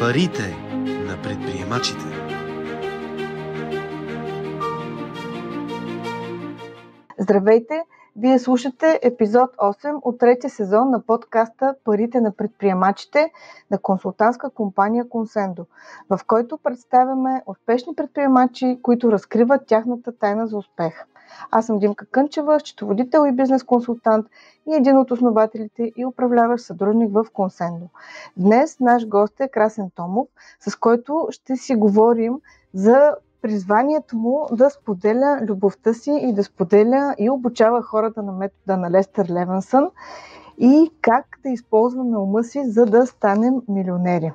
Парите на предприемачите. Здравейте! Вие слушате епизод 8 от третия сезон на подкаста Парите на предприемачите на консултантска компания Консендо, в който представяме успешни предприемачи, които разкриват тяхната тайна за успех. Аз съм Димка Кънчева, счетоводител и бизнес консултант и един от основателите и управляващ съдружник в Консендо. Днес наш гост е Красен Томов, с който ще си говорим за призванието му да споделя любовта си и да споделя и обучава хората на метода на Лестър Левенсън и как да използваме ума си, за да станем милионери.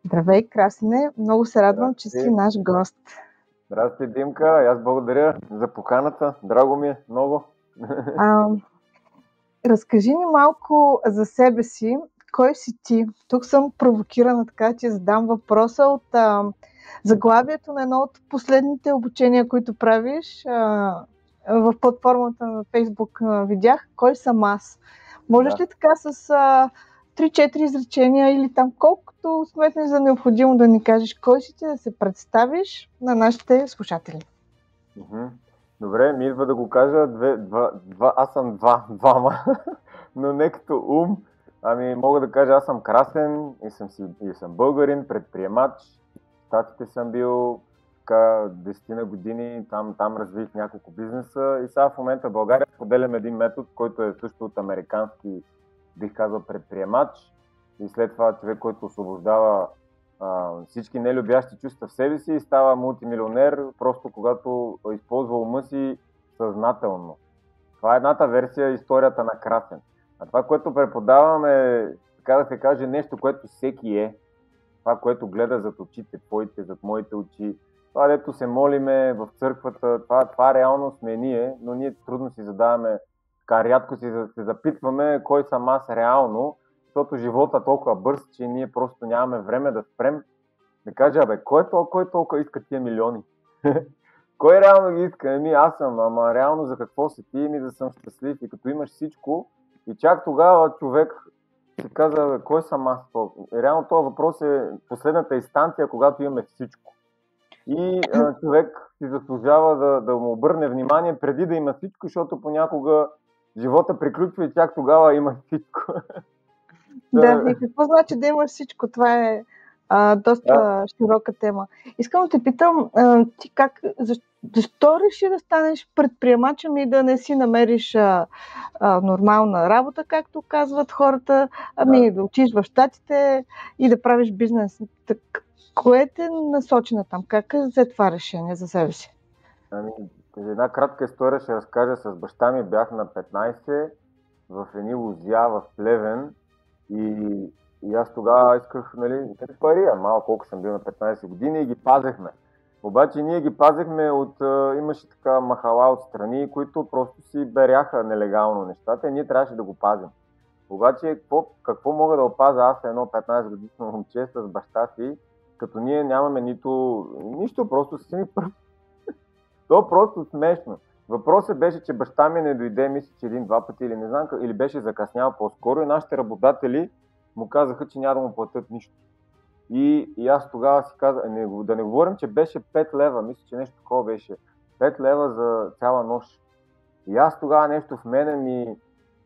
Здравей, Красене! Много се радвам, че си наш гост. Здрасти, Димка! Аз благодаря за поканата. Драго ми е много. Разкажи ни малко за себе си. Кой си ти? Тук съм провокирана, така че задам въпроса от заглавието на едно от последните обучения, които правиш в платформата на Фейсбук, видях кой съм аз. Можеш ли така с 3-4 изречения или там колкото сметнеш за необходимо да ни кажеш кой си ти, да се представиш на нашите слушатели? Добре, ми идва да го кажа. Аз съм двама, но не като ум. Мога да кажа, аз съм Красен и съм българин, предприемач. В Щатите съм бил 10 години, там развих няколко бизнеса и сега в момента в България споделям един метод, който е също от американски, бих казал, предприемач и след това човек, който освобождава всички нелюбящи чувства в себе си и става мултимилионер, просто когато използва ума си съзнателно. Това е едната версия, историята на Красен. А това, което преподавам е, така да се каже, нещо, което всеки е. Това, което гледа зад очите твоите, зад моите очи. Това, дето се молиме в църквата, това реално сме ние, но ние трудно си задаваме, така рядко се запитваме кой съм аз реално, защото живота е толкова бърз, че ние просто нямаме време да спрем, да кажа, кой толкова иска тия милиони? Кой реално ги иска? Аз съм, ама реално за какво си ти? Да съм щастлив и като имаш всичко и чак тогава човек се каза, кой съм аз? Реално този въпрос е последната инстанция, когато имаме всичко. И човек си заслужава да му обърне внимание преди да има всичко, защото понякога живота приключва и чак тогава има всичко. Да, и какво значи да имаш всичко? Това е доста широка тема. Искам да те питам, ти защо реши да станеш предприемач и да не си намериш нормална работа, както казват хората, да учиш в Щатите и да правиш бизнес? Кое те насочи на там? Как взе това решение за себе си? Една кратка история ще разкажа. С баща ми бях на 15 в едни лузя в Плевен и аз тогава исках пари, малко колко съм бил на 15 години и ги пазехме. Обаче ние ги пазехме имаше така махала от страни, които просто си беряха нелегално нещата и ние трябваше да го пазим. Обаче какво мога да опазя аз едно 15 годишно момче с баща си, като ние нямаме нищо, просто си ми пръв. То просто смешно. Въпросът беше, че баща ми не дойде, мисля, че един-два пъти или не знам, или беше закъснял по-скоро и нашите работодатели му казаха, че няма да му платят нищо. И аз тогава си казах, да не говорим, че беше 5 лева, мисля, че нещо такова беше. 5 лева за цяла нощ. И аз тогава нещо в мене ми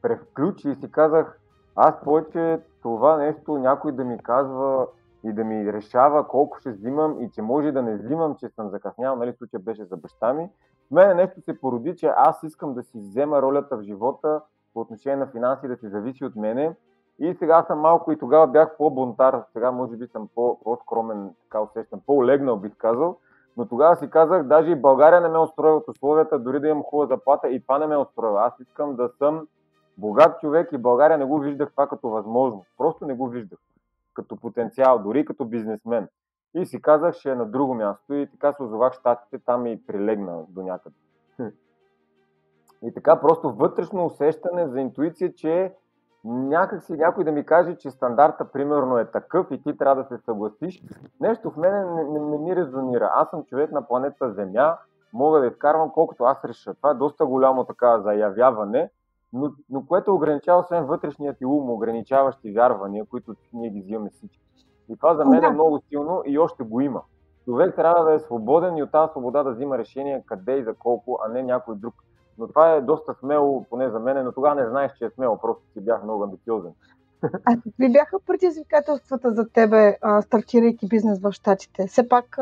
превключи и си казах, аз повече това нещо някой да ми казва и да ми решава колко ще взимам и че може да не взимам, че съм закъснял, случай беше за баща ми. В мене нещо се породи, че аз искам да си взема ролята в живота по отношение на финанси, да се зависи от мене. И сега съм малко и тогава бях по-бунтар, сега може би съм по-скромен, така усещам, по-олегнал бих казал, но тогава си казах, даже и България не ме устроила от условията, дори да имам хубава заплата и това не ме устроила. Аз искам да съм богат човек и България не го виждах това като възможност, просто не го виждах като потенциал, дори като бизнесмен. И си казах, ще е на друго място и така се озовах в Щатите, там и прилегна до някъде. И така просто вътрешно усещане за интуиция, че някой да ми каже, че стандарта примерно е такъв и ти трябва да се съгласиш. Нещо в мен не ми резонира. Аз съм човек на планета Земя, мога да изкарвам колкото аз реша. Това е доста голямо така заявяване, но което ограничава освен вътрешният ти ум, ограничаващи вярвания, които ние ги взимаме всички. И това за мен е Да. много силно и още го има. Човек трябва да е свободен и от тази свобода да взима решение къде и за колко, а не някой друг. Но това е доста смело, поне за мен, но тогава не знаеш, че е смело, просто си бях много амбициозен. А какви бяха предизвикателствата за тебе, стартирайки бизнес в Щатите? Все пак...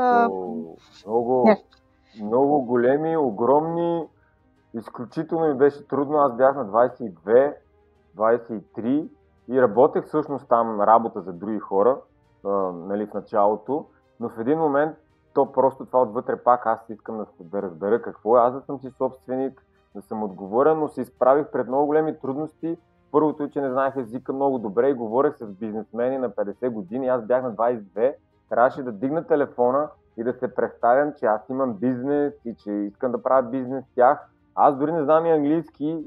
Много големи, огромни, изключително ми беше трудно. Аз бях на 22, 23 и работех всъщност там работа за други хора, нали, в началото, но в един момент то просто това отвътре пак аз искам да разбера какво е. Аз да съм си собственик, да съм отговорен, но се изправих пред много големи трудности. Първото е, че не знаех езика много добре и говорех с бизнесмени на 50 години. Аз бях на 22, трябваше да дигна телефона и да се представям, че аз имам бизнес и че искам да правя бизнес с тях. Аз дори не знам и английски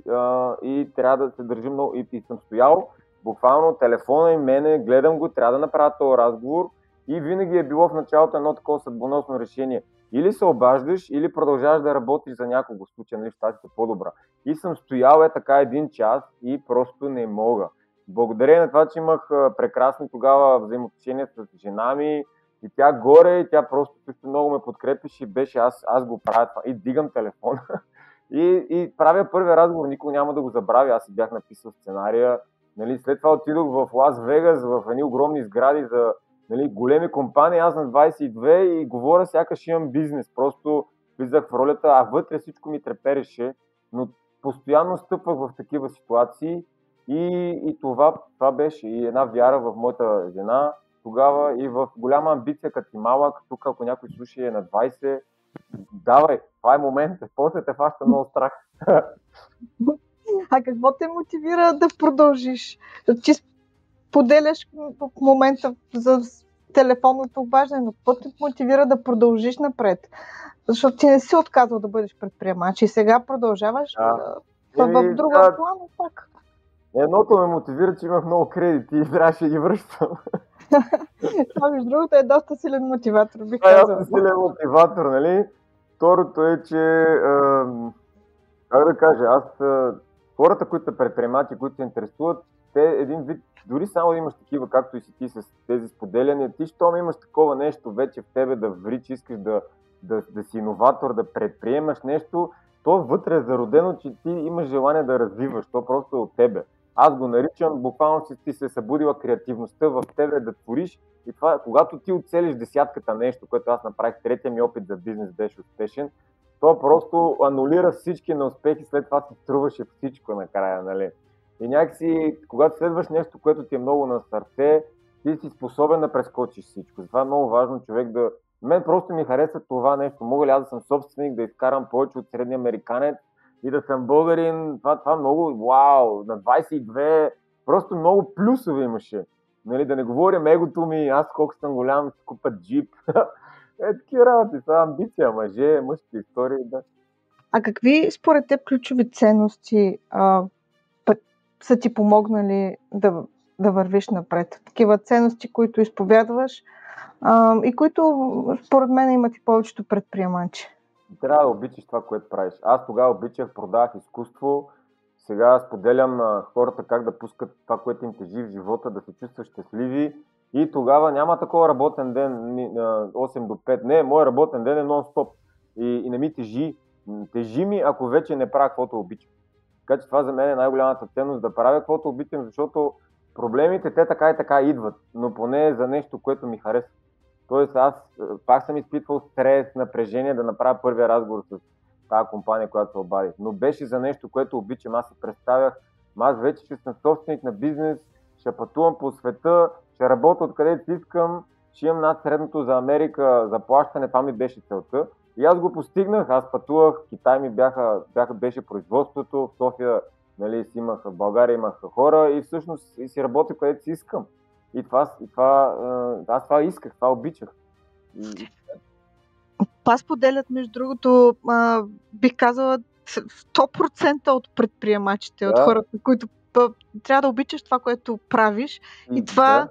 и трябва да се държа много. И съм стоял буквално телефона и мене, гледам го, трябва да направя този разговор и винаги е било в началото едно такова съдбоносно решение. Или се обаждаш, или продължаваш да работиш за някого, в случай, нали, в щатите по-добра. И съм стоял така 1 час и просто не мога. Благодарение на това, че имах прекрасни тогава взаимоотношения с жена ми, и тя горе, и тя просто също много ме подкрепиш и беше аз го правя това. И дигам телефона и правя първия разговор, никога няма да го забравя. Аз си бях написал сценария. Нали, след това отидох в Лас Вегас, в едни огромни сгради за, нали, големи компании. Аз на 22 и говоря сякаш имам бизнес. Просто влизах в ролята, а вътре всичко ми трепереше. Но постоянно стъпвах в такива ситуации и това беше и една вяра в моята жена тогава и в голяма амбиция, като си малък. Тук, ако някой слуша е на 20, давай, това е моментът. После те фаща много страх. А какво те мотивира да продължиш? Ти споделяш в момента за телефонното обаждане, но какво те мотивира да продължиш напред? Защото ти не си отказал да бъдеш предприемач и сега продължаваш в друга план, пак. Едното ме мотивира, че имах много кредити и трябваше да ги връщам. Това, между другото, е доста силен мотиватор, бих казал. Това е доста силен мотиватор, нали? Второто е, че как да кажа, хората, които са предприемачи, които се интересуват, те един вид, дори само да имаш такива, както и си ти с тези споделяния, ти щом имаш такова нещо вече в тебе да ври, че искаш да си иноватор, да предприемаш нещо, то вътре е зародено, че ти имаш желание да развиваш, то просто е от тебе. Аз го наричам, буквално си ти се събудила креативността в тебе да твориш и това, когато ти оцелиш десятката нещо, което аз направих, третия ми опит за бизнес беше успешен, то просто анулира всички неуспехи, след това си струваше всичко накрая, нали? И някакси, когато следваш нещо, което ти е много на сърце, ти си способен да прескочиш всичко. Затова е много важно човек да... Мен просто ми харесва това нещо. Мога ли аз да съм собственик, да изкарам повече от средния американец и да съм българин? Това много... Вау! На 22 просто много плюсове имаше. Нали, да не говорим егото ми, аз колко съм голям, си купа джип. Такива работи, това е амбиция, мъжки истории, да. А какви според теб ключови ценности са ти помогнали да вървиш напред? Такива ценности, които изповядваш и които според мен имат и повечето предприемачи. Трябва да обичаш това, което правиш. Аз тогава обичах, продавах изкуство. Сега споделям на хората как да пускат това, което им тежи в живота, да се чувстват щастливи. И тогава няма такова работен ден 8 до 5. Не, моят работен ден е нон-стоп. И не ми тежи. Тежи ми, ако вече не правя каквото обичам. Така че това за мен е най-голямата ценност, да правя каквото обичам, защото проблемите те така и така идват, но поне за нещо, което ми харесва. Тоест аз пак съм изпитвал стрес, напрежение да направя първия разговор с тази компания, която се обадих. Но беше за нещо, което обичам. Аз си представях, аз вече ще съм собственик на бизнес, ще пътувам по света, ще работя откъдето си искам, ще имам над средното за Америка заплащане, това ми беше целта. И аз го постигнах, аз пътувах, в Китай ми беше производството, в София, нали, в България имах хора и всъщност си работя където си искам. И аз това исках, това обичах. Аз поделят, между другото, бих казала 100% от предприемачите, от хората, които трябва да обичаш това, което правиш. И това,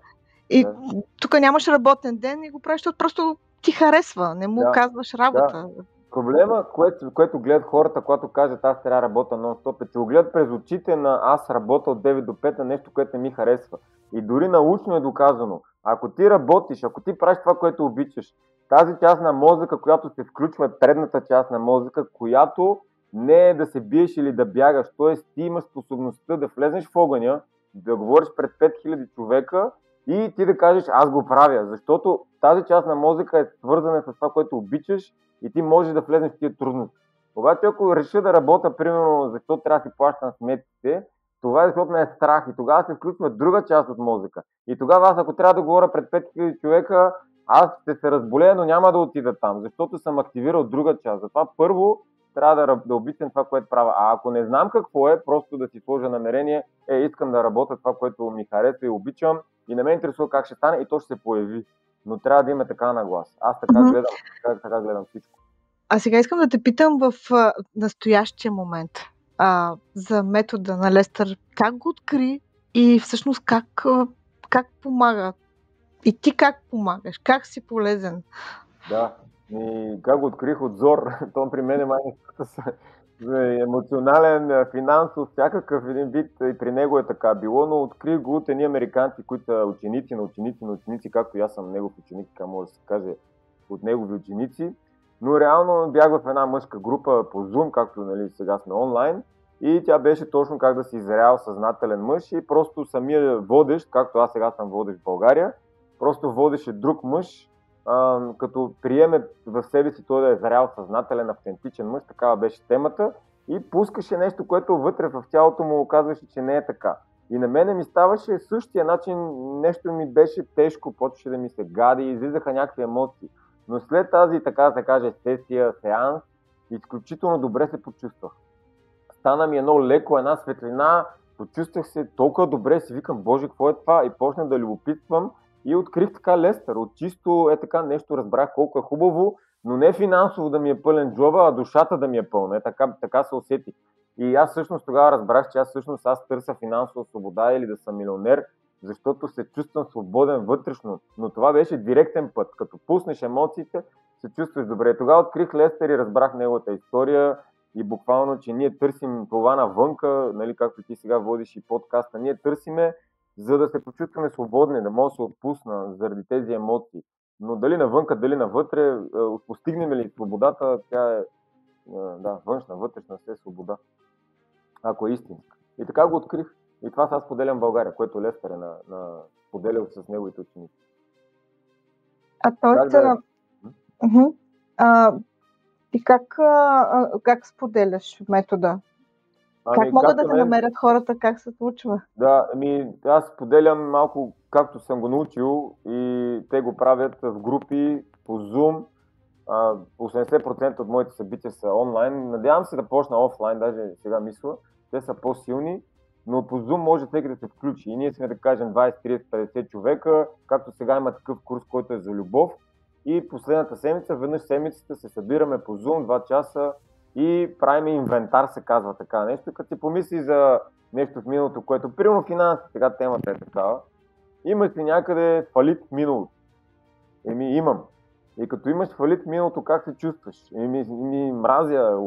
тук нямаш работен ден и го правиш, защото просто ти харесва, не му казваш работа. Да. Проблема, което гледат хората, когато кажат аз трябва да работя нон-стоп, е, че го гледат през очите на аз работя от 9 до 5 на нещо, което не ми харесва. И дори научно е доказано. Ако ти работиш, ако ти правиш това, което обичаш, тази част на мозъка, която се включва, е предната част на мозъка, която не е да се биеш или да бягаш. Т.е. ти имаш способността да влезеш в огъня, да говориш пред 5000 човека и ти да кажеш аз го правя. Защото тази част на мозъка е свързана с това, което обичаш и ти можеш да влезеш в тия трудности. Обаче ако реша да работя, примерно, защо трябва да си плащам сметките, това е защото ме е страх и тогава се включва друга част от мозъка. И тогава аз, ако трябва да говоря пред 5000 човека, аз ще се разболея, но няма да отида там, защото съм активирал друга част. Затова първо трябва да обичам това, което правя. А ако не знам какво е, просто да си сложа намерение, искам да работя това, което ми харесва и обичам и не ме интересува как ще стане и то ще се появи. Но трябва да има така наглас. Аз така гледам всичко. А сега искам да те питам в настоящия момент за метода на Лестър. Как го откри и всъщност как помага? И ти как помагаш? Как си полезен? Да, как го открих от Зор. То при мен е емоционален, финансов, всякакъв един вид и при него е така било, но открих го от едни американци, които са ученици на ученици, както и аз съм негов ученик, така може да се каже, от негови ученици. Но реално бях в една мъжка група по Zoom, както сега сме онлайн, и тя беше точно как да си зрял съзнателен мъж и просто самия водещ, както аз сега съм водещ в България, просто водеше друг мъж, като приеме в себе си той да е зрял съзнателен, автентичен мъж, такава беше темата и пускаше нещо, което вътре в тялото му оказваше, че не е така. И на мене ми ставаше същия начин, нещо ми беше тежко, почваше да ми се гади, излизаха някакви емоции. Но след тази, така да се каже, сесия, сеанс, изключително добре се почувствах. Стана ми едно леко, една светлина, почувствах се толкова добре, си викам, Боже, какво е това? И почнах да любопитствам и открих така Лестър. От чисто така нещо разбрах колко е хубаво, но не финансово да ми е пълен джоба, а душата да ми е пълна. Така се усети. И аз всъщност тогава разбрах, че аз търся финансова свобода или да съм милионер, защото се чувствам свободен вътрешно. Но това беше директен път. Като пуснеш емоциите, се чувстваш добре. Тогава открих Лестър и разбрах неговата история и буквално, че ние търсим това навънка, нали, както ти сега водиш и подкаста, ние търсиме, за да се почувстваме свободни, да може да се отпусна заради тези емоции. Но дали навънка, дали навътре, постигнем ли свободата, тя е външна, вътрешна, все свобода. Ако е истинска. И така го открих. И това аз споделям в България, което Лестър е поделял с неговите ученици. И как споделяш метода? Как могат да те намерят хората, как се случва? Да, аз споделям малко както съм го научил и те го правят в групи по Zoom. 80% от моите събития са онлайн. Надявам се да почна офлайн, даже сега мисля. Те са по-силни, но по Zoom може всеки да се включи. И ние сме, да кажем, 20, 30, 50 човека, както сега има такъв курс, който е за любов. И последната седмица, веднъж седмицата се събираме по Zoom 2 часа и правим инвентар, се казва така нещо. Като си помисли за нещо в миналото, което, примерно финанси, сега темата е такава, имаш ли някъде фалит в миналото? Имам. И като имаш фалит в миналото, как се чувстваш? Мразя,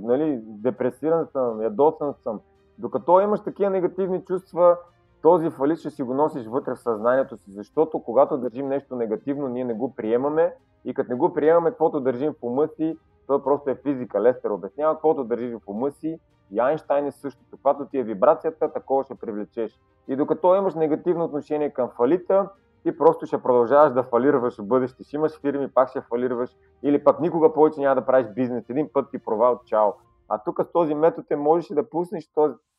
нали, депресиран съм, ядосан съм. Докато имаш такива негативни чувства, този фалит ще си го носиш вътре в съзнанието си, защото когато държим нещо негативно, ние не го приемаме и като не го приемаме, каквото държим в ума си, то просто е физика. Лестър обяснява, каквото държиш в ума си, и Айнщайн е същото. Каквато ти е вибрацията, такова ще привлечеш. И докато имаш негативно отношение към фалита, ти просто ще продължаваш да фалираш в бъдеще. Ще имаш фирми, пак ще фалираш, или пак никога повече няма да правиш бизнес. Един път ти провал, чао. А тук с този метод можеш да пуснеш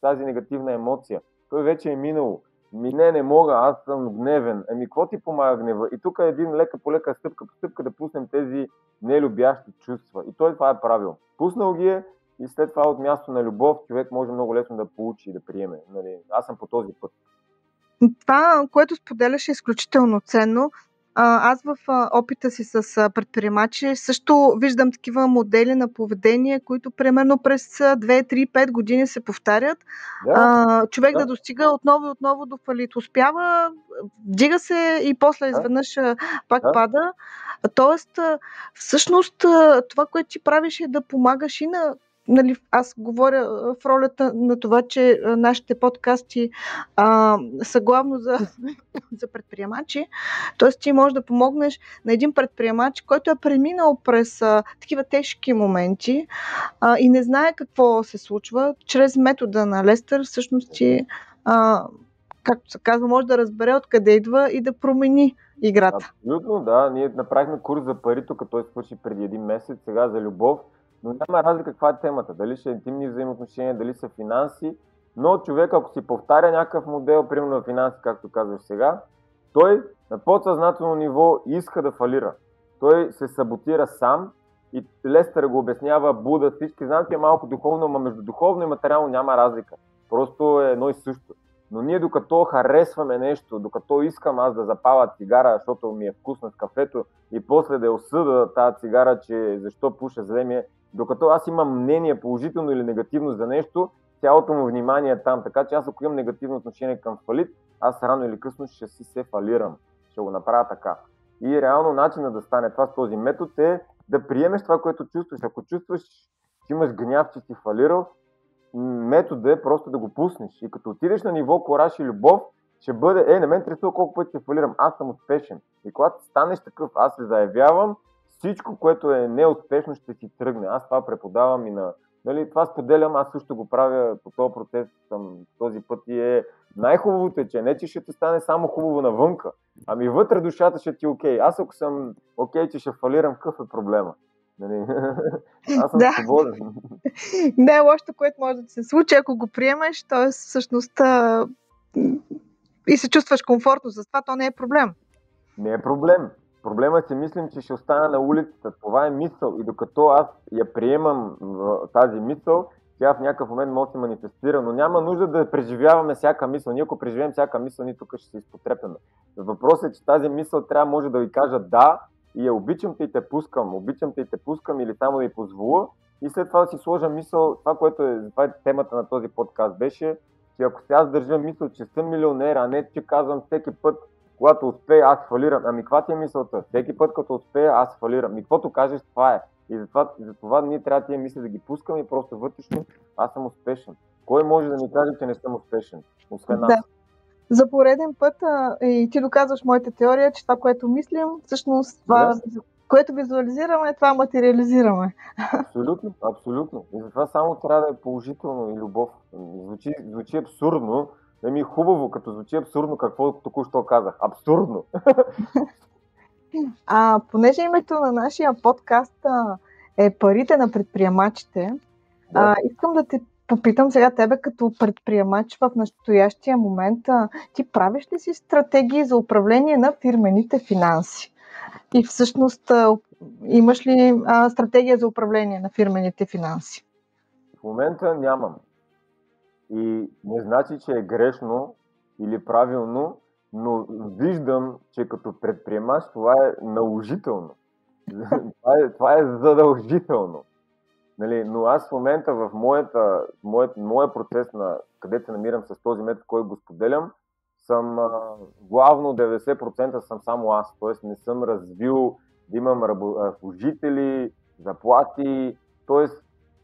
тази негативна емоция. Той вече е минало. Не мога, аз съм гневен. Какво ти помага гнева? И тук е един лека по лека, стъпка по стъпка да пуснем тези нелюбящи чувства. И това е правило. Пуснал ги е и след това от място на любов човек може много лесно да получи и да приеме. Нали? Аз съм по този път. Това, което споделяш, е изключително ценно. Аз в опита си с предприемачи също виждам такива модели на поведение, които примерно през 2, 3, 5 години се повтарят. Човек да достига отново и отново до фалит. Успява, вдига се и после изведнъж пак пада. Тоест, всъщност, това, което ти правиш е да помагаш и нали, аз говоря в ролята на това, че нашите подкасти са главно за предприемачи. Тоест ти можеш да помогнеш на един предприемач, който е преминал през такива тежки моменти и не знае какво се случва. Чрез метода на Лестър всъщност ти, както се казва, може да разбере откъде идва и да промени играта. Абсолютно, да. Ние направихме курс за пари, тук той свърши преди един месец, сега за любов. Но няма разлика каква е темата. Дали ще е интимни взаимоотношения, дали са финанси. Но човек, ако си повтаря някакъв модел, примерно на финанси, както казваш сега, той на подсъзнателно ниво иска да фалира. Той се саботира сам и Лестър го обяснява, Буда, всички знам, че е малко духовно, но между духовно и материално няма разлика. Просто е едно и също. Но ние докато харесваме нещо, докато искам аз да запаля цигара, защото ми е вкусна с кафето и после да я осъда тази цигара, че защо пуша зле ми е, докато аз имам мнение положително или негативно за нещо, цялото му внимание е там. Така че аз ако имам негативно отношение към фалит, аз рано или късно ще си се фалирам. Ще го направя така. И реално начинът да стане това с този метод е да приемеш това, което чувстваш. Ако чувстваш, че имаш гняв, че си фалирал, методът е просто да го пуснеш. И като отидеш на ниво кораж и любов, ще бъде, не мен интересува колко пъти се фалирам, аз съм успешен. И когато станеш такъв, аз се заявявам, всичко, което е неуспешно, ще си тръгне. Аз това преподавам и на... Нали, това споделям, аз също го правя по този процес, този път и е най-хубавото е, че не че ще ти стане само хубаво навънка, ами вътре душата ще ти е окей. Аз ако съм окей, че ще фалирам, какъв е проблема? Нали? Аз съм свободен. Не е лошото, което може да се случи, ако го приемеш, т.е. всъщност и се чувстваш комфортно с това, то не е проблем. Не е проблем. Проблемът си мислим, че ще остана на улицата. Това е мисъл. И докато аз я приемам тази мисъл, тя в някакъв момент може да се манифестира, но няма нужда да преживяваме всяка мисъл. Ние ако преживеем всяка мисъл, ние тук ще се изпотрепяме. Въпросът е, че тази мисъл трябва може да ви кажа да и я обичам те и те пускам или само да й позволя и след това да си сложа мисъл. Това, което това е темата на този подкаст беше, че ако сега аз държа мисъл, че съм милионер, а не че казвам всеки път, когато успея, аз фалирам. Ами каква ти е мисълта? Всеки път, като успея, аз фалирам. И каквото кажеш, това е. И затова ние трябва тия мисли да ги пускаме и просто вътрешно аз съм успешен. Кой може да ми каже, че не съм успешен? Освен аз. Да. За пореден път и ти доказваш моята теория, че това, което мислим, всъщност това, което визуализираме, това материализираме. Абсолютно, абсолютно. И затова само трябва да е положително и любов. Звучи абсурдно. Не ми е хубаво, като звучи абсурдно, какво току-що казах. Абсурдно! Понеже името на нашия подкаст е парите на предприемачите, искам да те попитам сега тебе като предприемач в настоящия момент, ти правиш ли си стратегии за управление на фирмените финанси? И всъщност имаш ли стратегия за управление на фирмените финанси? В момента нямам. И не значи, че е грешно или правилно, но виждам, че като предприемач това е наложително. Това е задължително. Нали? Но аз в момента в моя процес, където се намирам с този метод, който го споделям, съм главно 90% съм само аз. Т.е. не съм развил да имам служители, заплати. Т.е.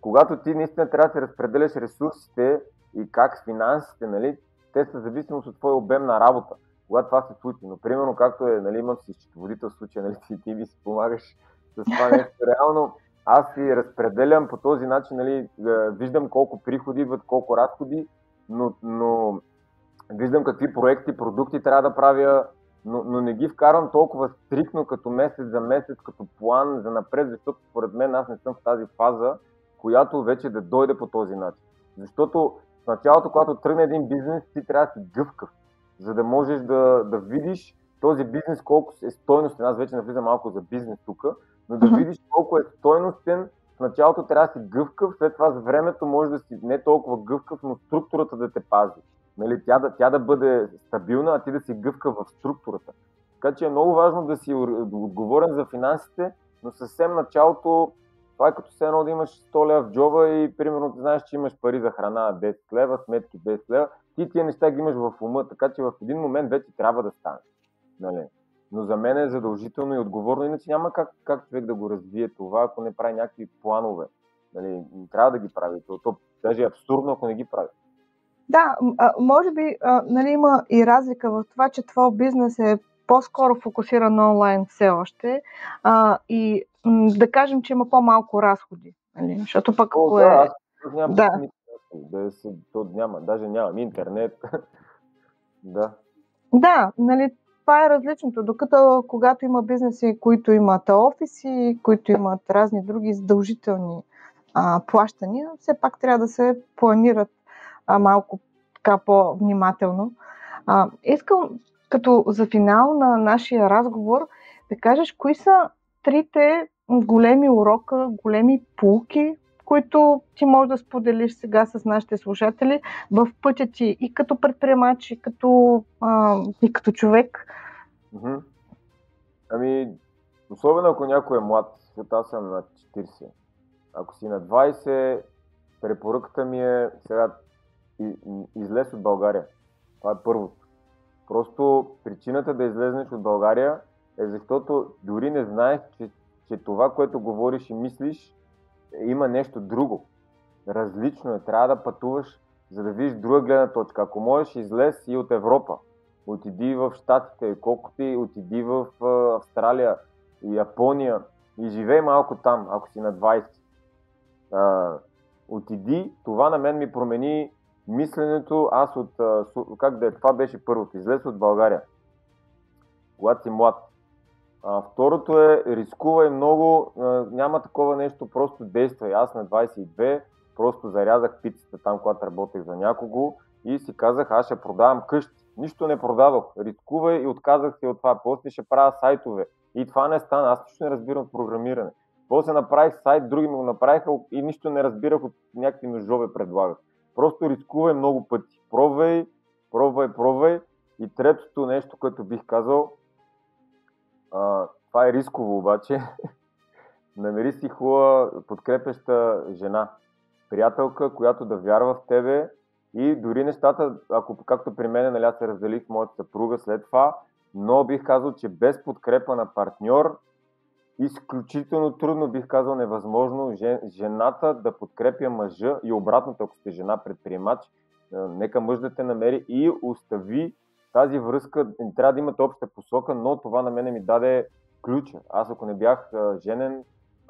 когато ти наистина трябва да се разпределяш ресурсите и как финансите, нали, те са зависимост от твой обем на работа. Когато това се случи. Но примерно както е, нали, имам си счетоводител в случая, нали, ти ми си помагаш с това нещо. Реално аз си разпределям по този начин, нали, виждам колко приходи идват, колко разходи, но виждам какви проекти, продукти трябва да правя, но не ги вкарвам толкова стриктно като месец за месец, като план за напред, защото според мен аз не съм в тази фаза, която вече да дойде по този начин. Защото в началото, когато тръгне един бизнес, ти трябва да си гъвкав, за да можеш да видиш този бизнес колко е стойностен. Аз вече навлизам малко за бизнес тук, но да видиш колко е стойностен. В началото трябва да си гъвкав, след това с времето може да си не толкова гъвкав, но структурата да те пази. Нали, тя да бъде стабилна, а ти да си гъвкав в структурата. Така че е много важно да си отговорен за финансите, но съвсем началото това е като все едно да имаш 100 лева в джоба и примерно ти знаеш, че имаш пари за храна 10 лева, сметки 10 лева. Ти тия неща ги имаш в ума, така че в един момент вече трябва да стане. Нали? Но за мен е задължително и отговорно, иначе няма как човек да го развие това, ако не прави някакви планове. Нали, не трябва да ги прави. То даже е абсурдно, ако не ги прави. Да, може би нали, има и разлика в това, че твой бизнес е по-скоро фокусиран онлайн все още и да кажем, че има по-малко разходи. Нали? Защото пък ако аз нямам да. Даже нямам интернет. Да. Да, нали, това е различното. Докато когато има бизнеси, които имат офиси, които имат разни други задължителни плащания, все пак трябва да се планират малко така по-внимателно. Искам като за финал на нашия разговор да кажеш кои са трите големи урока, големи поуки, които ти можеш да споделиш сега с нашите слушатели в пътя ти и като предприемач, и като човек. Особено ако някой е млад, защото аз съм на 40. Ако си на 20, препоръката ми е сега излез от България. Това е първото. Просто причината да излезнеш от България е защото дори не знаеш, че това, което говориш и мислиш, има нещо друго. Различно е. Трябва да пътуваш, за да видиш друга гледна точка. Ако можеш, излез и от Европа. Отиди в Щатите, колкото и отиди в Австралия и Япония и живей малко там, ако си на 20. Отиди, това на мен ми промени мисленето. Това беше първото. Излез от България, когато си млад. Второто е рискувай много, няма такова нещо, просто действай. Аз на 22 просто зарязах пицата там, когато работех за някого и си казах, аз ще продавам къщи. Нищо не продадох, рискувай и отказах се от това. После ще правя сайтове и това не стана, аз нищо не разбирам от програмиране. После направих сайт, други ми го направиха и нищо не разбирах от някакви ножове предлагах. Просто рискувай много пъти. Пробвай. И третото нещо, което бих казал, това е рисково обаче. Намери си хубава, подкрепеща жена, приятелка, която да вярва в тебе и дори нещата, ако както при мен, нали, аз се разделих с моята съпруга след това, но бих казал, че без подкрепа на партньор, изключително трудно, бих казал невъзможно, жената да подкрепя мъжа и обратното, ако сте жена предприемач, нека мъж да те намери и остави тази връзка. Трябва да имате обща посока, но това на мене ми даде ключа. Аз ако не бях женен,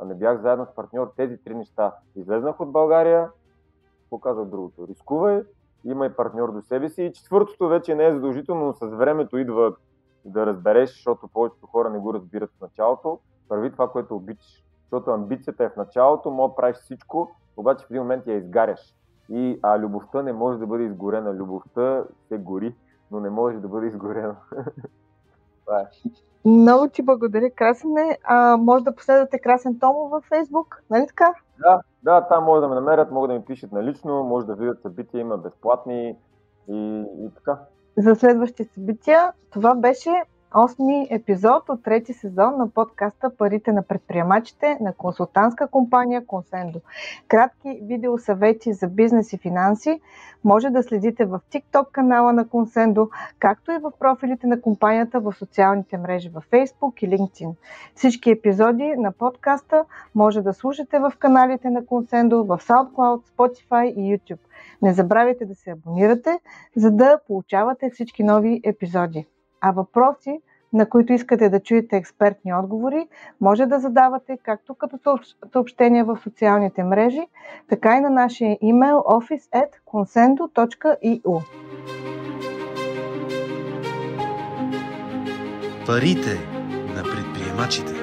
не бях заедно с партньор, тези три неща. Излезнах от България, показах другото. Рискувай, имай партньор до себе си. И четвъртото вече не е задължително, но с времето идва да разбереш, защото повечето хора не го разбират в началото. Прави това, което обичаш. Защото амбицията е в началото, мога да правиш всичко, обаче в един момент я изгаряш. Любовта не може да бъде изгорена. Любовта се гори, но не може да бъде изгорена. Това е. Много ти благодаря, Красене. Може да последвате Красен Томов във Фейсбук, нали така? Да, там може да ме намерят, могат да ми пишат налично, може да видят събития, има безплатни и така. За следващи събития, това беше 8-ми епизод от 3-ти сезон на подкаста Парите на предприемачите на консултантска компания Консендо. Кратки видеосъвети за бизнес и финанси може да следите в TikTok канала на Консендо, както и в профилите на компанията в социалните мрежи в Facebook и LinkedIn. Всички епизоди на подкаста може да слушате в каналите на Консендо в SoundCloud, Spotify и YouTube. Не забравяйте да се абонирате, за да получавате всички нови епизоди. А въпроси, на които искате да чуете експертни отговори, може да задавате както като съобщения в социалните мрежи, така и на нашия имейл office@consendo.eu. Парите на предприемачите.